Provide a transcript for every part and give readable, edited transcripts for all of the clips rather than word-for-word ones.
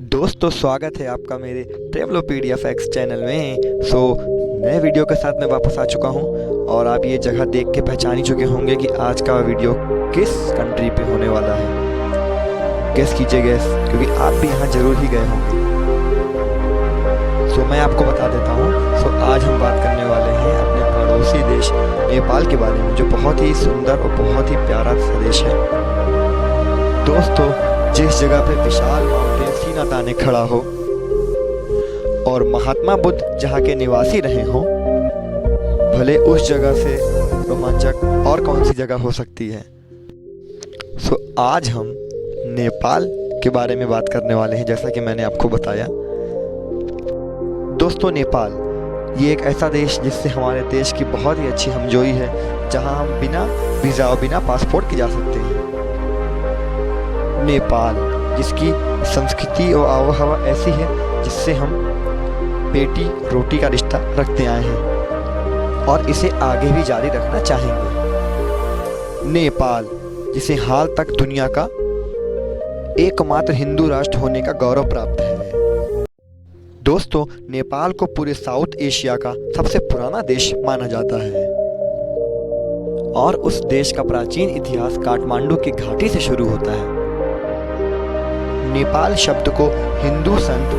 दोस्तों स्वागत है आपका मेरे ट्रेवलोपीडिया फैक्ट्स चैनल में। नए वीडियो के साथ मैं वापस आ चुका हूं और आप ये जगह देख के पहचान ही चुके होंगे कि आज का वीडियो किस कंट्री पे होने वाला है। गेस कीजिए गेस, क्योंकि आप भी यहाँ ज़रूर ही गए होंगे। मैं आपको बता देता हूँ। आज हम बात करने वाले हैं अपने पड़ोसी देश नेपाल के बारे में, जो बहुत ही सुंदर और बहुत ही प्यारा सा देश है। दोस्तों, जिस जगह पे विशाल माउंटेन सीना ताने खड़ा हो और महात्मा बुद्ध जहाँ के निवासी रहे हों, भले उस जगह से रोमांचक और कौन सी जगह हो सकती है। आज हम नेपाल के बारे में बात करने वाले हैं, जैसा कि मैंने आपको बताया। दोस्तों, नेपाल ये एक ऐसा देश जिससे हमारे देश की बहुत ही अच्छी हमजोई है, जहां हम बिना वीज़ा और बिना पासपोर्ट के जा सकते हैं। नेपाल जिसकी संस्कृति और आबोहवा ऐसी है जिससे हम बेटी रोटी का रिश्ता रखते आए हैं और इसे आगे भी जारी रखना चाहेंगे। नेपाल जिसे हाल तक दुनिया का एकमात्र हिंदू राष्ट्र होने का गौरव प्राप्त है। दोस्तों, नेपाल को पूरे साउथ एशिया का सबसे पुराना देश माना जाता है और उस देश का प्राचीन इतिहास काठमांडू की घाटी से शुरू होता है। नेपाल शब्द को हिंदू संत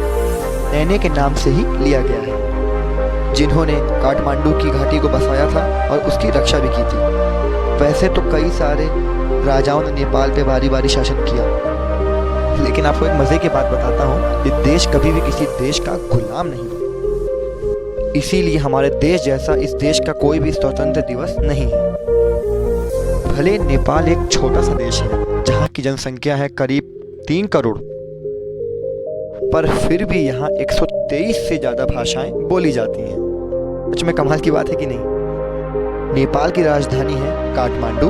नैने के नाम से ही लिया गया है, जिन्होंने काठमांडू की घाटी को बसाया था और उसकी रक्षा भी की थी। वैसे तो कई सारे राजाओं ने नेपाल पे बारी बारी शासन किया, लेकिन आपको एक मज़े की बात बताता हूँ, ये देश कभी भी किसी देश का गुलाम नहीं। इसीलिए हमारे देश जैसा इस देश का कोई भी स्वतंत्र दिवस नहीं है। भले नेपाल एक छोटा सा देश है, जहाँ की जनसंख्या है करीब 3 करोड़, पर फिर भी यहाँ 123 से ज़्यादा भाषाएं बोली जाती हैं। सच में कमाल की बात है कि नहीं। नेपाल की राजधानी है काठमांडू,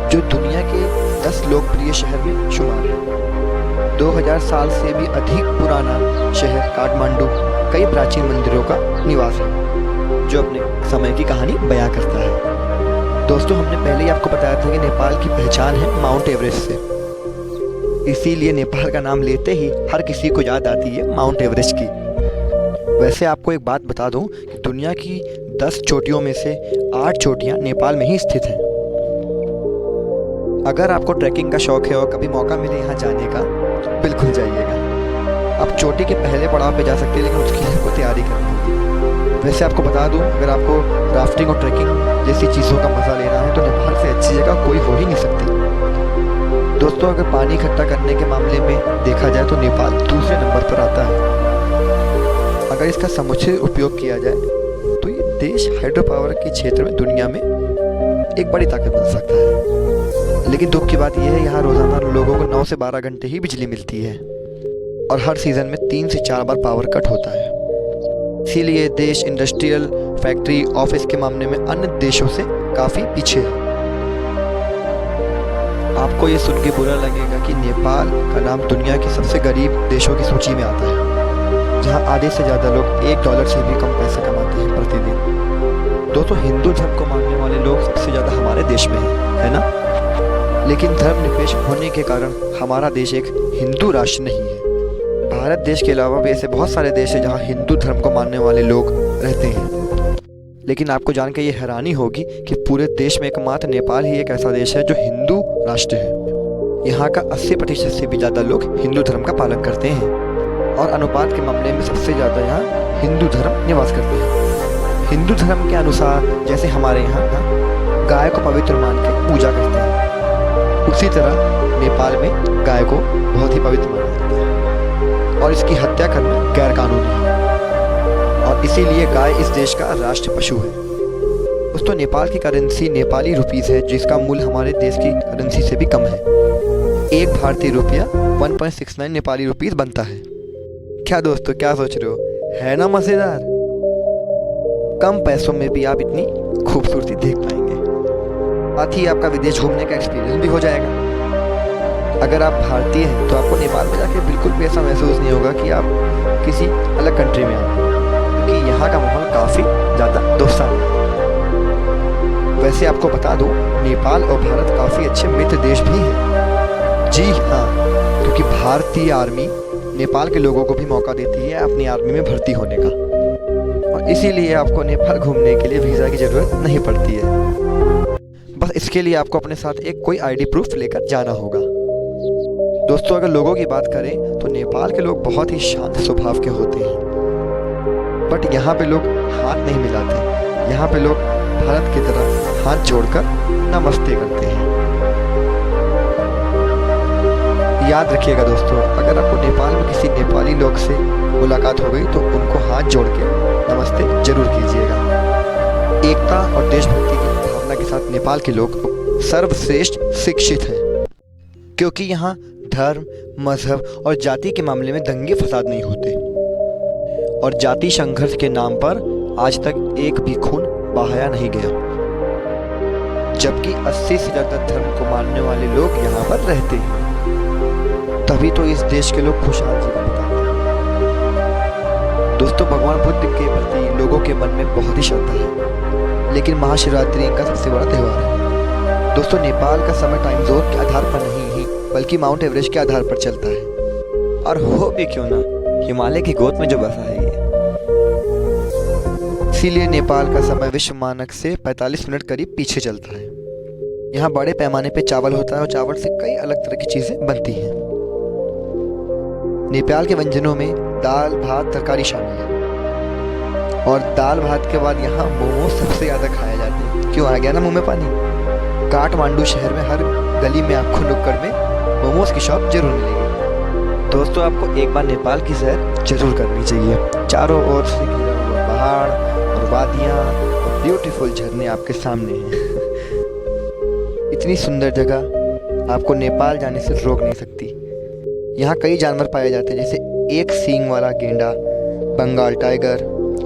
जो दुनिया के 10 लोकप्रिय शहर में शुमार है। 2000 साल से भी अधिक पुराना शहर काठमांडू कई प्राचीन मंदिरों का निवास है, जो अपने समय की कहानी बयां करता है। दोस्तों, हमने पहले ही आपको बताया था कि नेपाल की पहचान है माउंट एवरेस्ट से। इसीलिए नेपाल का नाम लेते ही हर किसी को याद आती है माउंट एवरेस्ट की। वैसे आपको एक बात बता दूं कि दुनिया की 10 चोटियों में से 8 चोटियां नेपाल में ही स्थित हैं। अगर आपको ट्रैकिंग का शौक है और कभी मौका मिले यहाँ जाने का, तो बिल्कुल जाइएगा। आप चोटी के पहले पड़ाव पे जा सकते हैं, लेकिन उसके लिए आपको तैयारी करनी होगी। वैसे आपको बता दूं, अगर आपको राफ्टिंग और ट्रैकिंग जैसी चीज़ों का मज़ा लेना है, तो नेपाल से अच्छी जगह कोई हो ही नहीं सकती। दोस्तों, अगर पानी इकट्ठा करने के मामले में देखा जाए तो नेपाल दूसरे नंबर पर आता है। अगर इसका समुचित उपयोग किया जाए तो ये देश हाइड्रो पावर के क्षेत्र में दुनिया में एक बड़ी ताकत बन सकता है। लेकिन दुख की बात यह है, यहाँ रोज़ाना लोगों को 9 से 12 घंटे ही बिजली मिलती है और हर सीज़न में 3 से 4 बार पावर कट होता है। इसीलिए देश इंडस्ट्रियल, फैक्ट्री, ऑफिस के मामले में अन्य देशों से काफ़ी पीछे है। आपको ये सुन के बुरा लगेगा कि नेपाल का नाम दुनिया के सबसे गरीब देशों की सूची में आता है, जहां आधे से ज़्यादा लोग $1 से भी कम पैसे कमाते हैं प्रतिदिन। दोस्तों, हिंदू धर्म को मानने वाले लोग सबसे ज़्यादा हमारे देश में है ना? लेकिन धर्मनिरपेक्ष होने के कारण हमारा देश एक हिंदू राष्ट्र नहीं है। भारत देश के अलावा भी ऐसे बहुत सारे देश हैं जहाँ हिंदू धर्म को मानने वाले लोग रहते हैं। लेकिन आपको जान के ये हैरानी होगी कि पूरे देश में एकमात्र नेपाल ही एक ऐसा देश है जो हिंदू राष्ट्र है। यहाँ का 80% से भी ज़्यादा लोग हिंदू धर्म का पालन करते हैं और अनुपात के मामले में सबसे ज़्यादा यहाँ हिंदू धर्म निवास करते हैं। हिंदू धर्म के अनुसार जैसे हमारे यहाँ गाय को पवित्र मान के पूजा करते हैं, उसी तरह नेपाल में गाय को बहुत ही पवित्र माना जाता है और इसकी हत्या करना गैर कानूनी है और इसीलिए गाय इस देश का राष्ट्र पशु है। दोस्तों, नेपाल की करेंसी नेपाली रुपीज़ है, जिसका मूल्य हमारे देश की करेंसी से भी कम है। 1 भारतीय रुपया 1.69 नेपाली रुपीज़ बनता है। क्या दोस्तों, क्या सोच रहे हो? है ना मज़ेदार? कम पैसों में भी आप इतनी खूबसूरती देख पाएंगे। साथ ही आपका विदेश घूमने का एक्सपीरियंस भी हो जाएगा। अगर आप भारतीय हैं तो आपको नेपाल में जाके बिल्कुल भी ऐसा महसूस नहीं होगा कि आप किसी अलग कंट्री में आए, क्योंकि यहाँ का माहौल काफ़ी ज़्यादा दोस्ताना है। वैसे आपको बता दूं, नेपाल और भारत काफ़ी अच्छे मित्र देश भी हैं। जी हाँ, क्योंकि भारतीय आर्मी नेपाल के लोगों को भी मौका देती है अपनी आर्मी में भर्ती होने का, और इसीलिए आपको नेपाल घूमने के लिए वीज़ा की ज़रूरत नहीं पड़ती है। बस इसके लिए आपको अपने साथ एक कोई आईडी प्रूफ लेकर जाना होगा। दोस्तों, अगर लोगों की बात करें तो नेपाल के लोग बहुत ही शांत स्वभाव के होते हैं, बट यहाँ पे लोग हाथ नहीं मिलाते। यहाँ पे लोग भारत की तरह हाथ जोड़कर नमस्ते करते हैं। याद रखिएगा दोस्तों, अगर आपको नेपाल में किसी नेपाली लोग से मुलाकात हो गई तो उनको हाथ जोड़ के नमस्ते जरूर कीजिएगा। एकता और देशभक्ति की भावना के साथ नेपाल के लोग सर्वश्रेष्ठ शिक्षित हैं, क्योंकि यहाँ धर्म, मजहब और जाति के मामले में दंगे फसाद नहीं होते, और जाति संघर्ष के नाम पर आज तक एक भी खून बहाया नहीं गया, जबकि 80 से ज़्यादा धर्म को मानने वाले लोग यहाँ पर रहते हैं। तभी तो इस देश के लोग खुशहाल जीवन बिताते हैं। दोस्तों, भगवान बुद्ध के प्रति लोगों के मन में बहुत ही श्रद्धा है, लेकिन महाशिवरात्रि इनका सबसे बड़ा त्यौहार है। दोस्तों, नेपाल का समय टाइम जोन के आधार पर नहीं ही बल्कि माउंट एवरेस्ट के आधार पर चलता है, और हो भी क्यों ना हिमालय की गोद में जो बसा है ये। इसीलिए नेपाल का समय विश्व मानक से 45 मिनट करीब पीछे चलता है। यहाँ बड़े पैमाने पे चावल होता है और चावल से कई अलग तरह की चीज़ें बनती हैं। नेपाल के व्यंजनों में दाल, भात, तरकारी शामिल है, और दाल भात के बाद यहाँ मोमोज सबसे ज़्यादा खाए जाते हैं। क्यों आ गया ना मुंह में पानी। काठमांडू शहर में हर गली में आपको नुक्कड़ में मोमोज की शॉप जरूर मिलेगी। दोस्तों, आपको एक बार नेपाल की सैर जरूर करनी चाहिए। चारों ओर से घिरा हुआ पहाड़ और वादियाँ और ब्यूटीफुल झरने आपके सामने हैं। इतनी सुंदर जगह आपको नेपाल जाने से रोक नहीं सकती। यहाँ कई जानवर पाए जाते हैं, जैसे एक सींग वाला गेंडा, बंगाल टाइगर,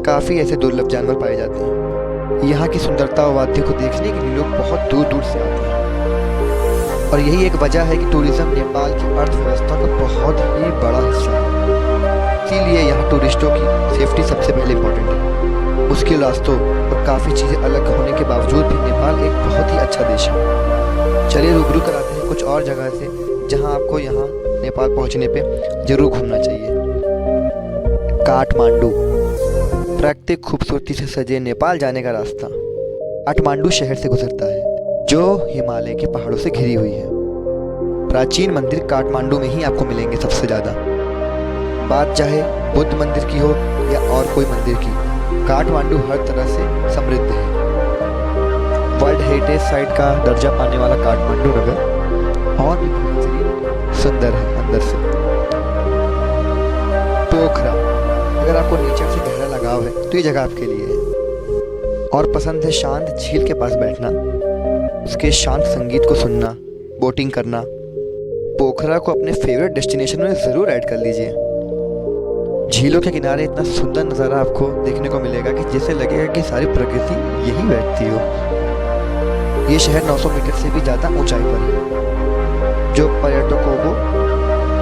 काफ़ी ऐसे दुर्लभ जानवर पाए जाते हैं। यहाँ की सुंदरता और वाद्य को देखने के लिए लोग बहुत दूर दूर से आते हैं, और यही एक वजह है कि टूरिज्म नेपाल की अर्थव्यवस्था का बहुत ही बड़ा हिस्सा है। इसीलिए यहाँ टूरिस्टों की सेफ्टी सबसे पहले इम्पोर्टेंट है। मुश्किल रास्तों और काफ़ी चीज़ें अलग होने के बावजूद भी नेपाल एक बहुत ही अच्छा देश है। चलिए रूबरू कराते हैं कुछ और जगह से जहाँ आपको यहाँ नेपाल पहुँचने पे जरूर घूमना चाहिए। काठमांडू, प्राकृतिक खूबसूरती से सजे नेपाल जाने का रास्ता काठमांडू शहर से गुजरता है, जो हिमालय के पहाड़ों से घिरी हुई है। प्राचीन मंदिर काठमांडू में ही आपको मिलेंगे सबसे ज़्यादा। बात चाहे बुद्ध मंदिर की हो या और कोई मंदिर की, काठमांडू हर तरह से समृद्ध है। वर्ल्ड हेरिटेज साइट का दर्जा पाने वाला काठमांडू नगर और भी सुंदर है अंदर से। पोखरा, अगर आपको नेचर से गहरा लगाव है तो ये जगह आपके लिए है, और पसंद है शांत झील के पास बैठना, उसके शांत संगीत को सुनना, बोटिंग करना, पोखरा को अपने फेवरेट डेस्टिनेशन में ज़रूर ऐड कर लीजिए। झीलों के किनारे इतना सुंदर नज़ारा आपको देखने को मिलेगा कि जैसे लगेगा कि सारी प्रकृति यहीं बैठती हो। ये शहर 900 मीटर से भी ज़्यादा ऊंचाई पर है, जो पर्यटकों को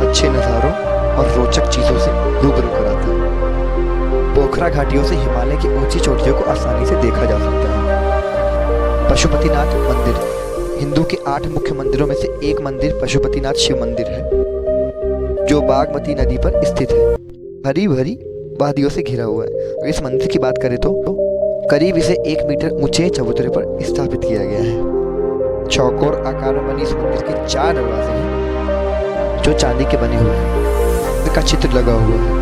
अच्छे नज़ारों और रोचक चीज़ों से रूबरू कराता है। पोखरा घाटियों से हिमालय की ऊंची चोटियों को आसानी से देखा जा सकता है। पशुपतिनाथ मंदिर, हिंदू के 8 मुख्य मंदिरों में से एक मंदिर पशुपतिनाथ शिव मंदिर है, जो बागमती नदी पर स्थित है। हरी भरी वादियों से घिरा हुआ है। और इस मंदिर की बात करें तो करीब इसे 1 मीटर ऊंचे चबूतरे पर स्थापित किया गया है। चौकोर आकार में बनी इस मंदिर के 4 दरवाजे हैं, जो चांदी के बने हुए हैं, इनका चित्र लगा हुआ है।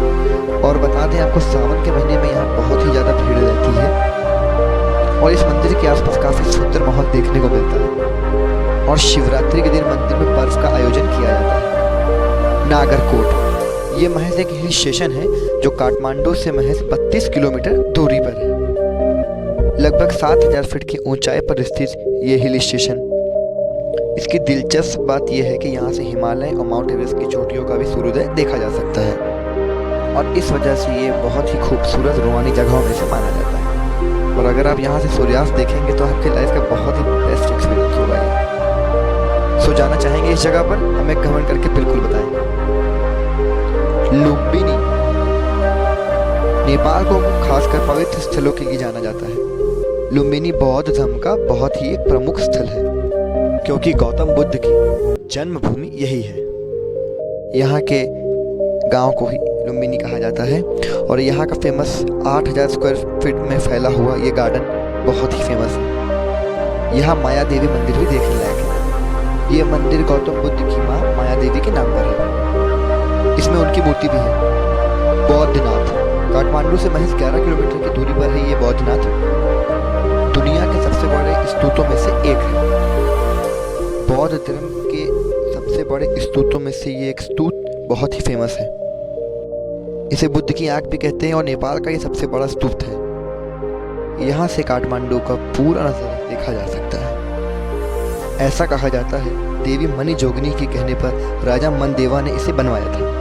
और बता दें आपको, सावन के महीने में यहाँ बहुत ही ज़्यादा भीड़ रहती है, और इस मंदिर के आसपास काफ़ी सुंदर माहौल देखने को मिलता है। और शिवरात्रि के दिन मंदिर में बर्फ का आयोजन किया जाता है। नागरकोट, ये महज एक हिल स्टेशन है जो काठमांडू से महज 32 किलोमीटर दूरी पर है। लगभग 7000 फीट की ऊंचाई पर स्थित ये हिल स्टेशन, इसकी दिलचस्प बात यह है कि यहाँ से हिमालय और माउंट एवरेस्ट की चोटियों का भी सूर्योदय देखा जा सकता है, और इस वजह से ये बहुत ही खूबसूरत रोमानी जगहों में से माना जाता है। और अगर आप यहाँ से सूर्यास्त देखेंगे तो आपकी लाइफ का बहुत ही बेस्ट एक्सपीरियंस होगा ये। सो जाना चाहेंगे इस जगह पर, हमें कमेंट करके बिल्कुल बताएं। लुम्बिनी, नेपाल को खासकर पवित्र स्थलों के लिए जाना जाता है। लुम्बिनी बौद्ध धर्म का बहुत ही एक प्रमुख स्थल है, क्योंकि गौतम बुद्ध की जन्मभूमि यही है। यहाँ के गांव को ही लुम्बिनी कहा जाता है। और यहाँ का फेमस 8000 स्क्वायर फीट में फैला हुआ ये गार्डन बहुत ही फेमस है। यहाँ माया देवी मंदिर भी देखने लायक है। ये मंदिर गौतम बुद्ध की माँ माया देवी के नाम पर है। इसमें उनकी मूर्ति भी है। बौद्धनाथ काठमांडू से महज 11 किलोमीटर की दूरी पर है ये बौद्धनाथ। दुनिया के सबसे बड़े स्तूपों में से एक है। बौद्ध धर्म के सबसे बड़े स्तूपों में से ये एक स्तूप बहुत ही फेमस है। इसे बुद्ध की आंख भी कहते हैं और नेपाल का ये सबसे बड़ा स्तूप है। यहाँ से काठमांडू का पूरा नज़ारा देखा जा सकता है। ऐसा कहा जाता है देवी मणि जोगिनी के कहने पर राजा मनदेवा ने इसे बनवाया था।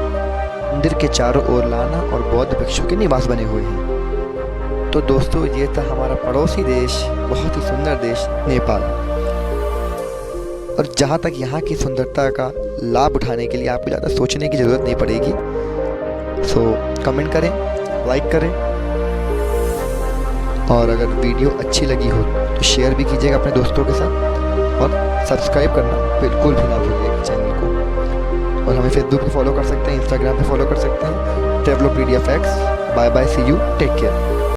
मंदिर के चारों ओर लाना और बौद्ध भिक्षु के निवास बने हुए हैं। तो दोस्तों ये था हमारा पड़ोसी देश, बहुत ही सुंदर देश नेपाल। और जहाँ तक यहाँ की सुंदरता का लाभ उठाने के लिए आपको ज़्यादा सोचने की ज़रूरत नहीं पड़ेगी। सो कमेंट करें, लाइक करें और अगर वीडियो अच्छी लगी हो तो शेयर भी कीजिएगा अपने दोस्तों के साथ और सब्सक्राइब करना बिल्कुल भी ना भूलिएगा चैनल को। और हमें फेसबुक पे फॉलो कर सकते हैं, इंस्टाग्राम पे फॉलो कर सकते हैं। Travelopedia facts. Bye bye, see you, take care.